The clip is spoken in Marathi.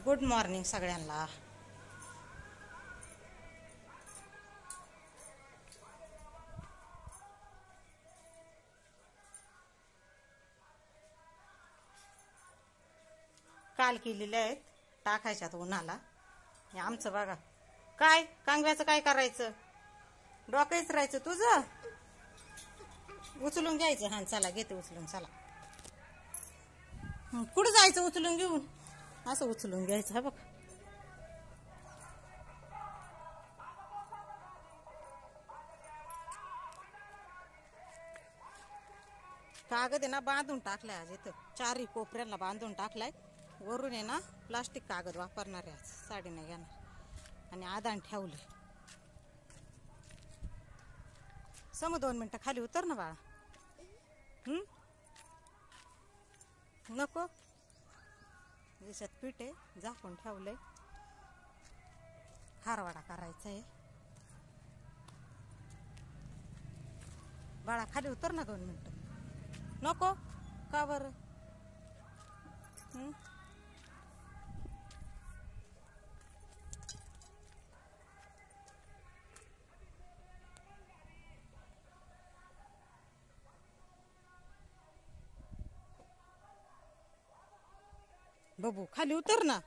गुड मॉर्निंग सगळ्यांना. काल केलेले आहेत टाकायच्यात उन्हाला. हे आमचं बघा काय कांगव्याचं काय करायचं, डोकंच राहायचं तुझं. उचलून घ्यायचं. हा चला घेते उचलून. चला कुठं जायचं उचलून घेऊन, असं उचलून घ्यायचं. हा बघ कागद आहे ना बांधून टाकलाय आज इथं, चारही कोपऱ्यांना बांधून टाकलाय. वरून आहे ना प्लास्टिक कागद वापरणार आहे आज, साडी नाही घेणार. आणि आदान ठेवले. समोर 2 मिनिटं खाली उतर ना बाळा. नको याच्यात पीठ आहे, झाकून ठेवलंय. खारवाडा करायचा आहे. बाळा खाली उतर ना 2 मिनिटं. नको का बरं. बबू खाली उतर ना.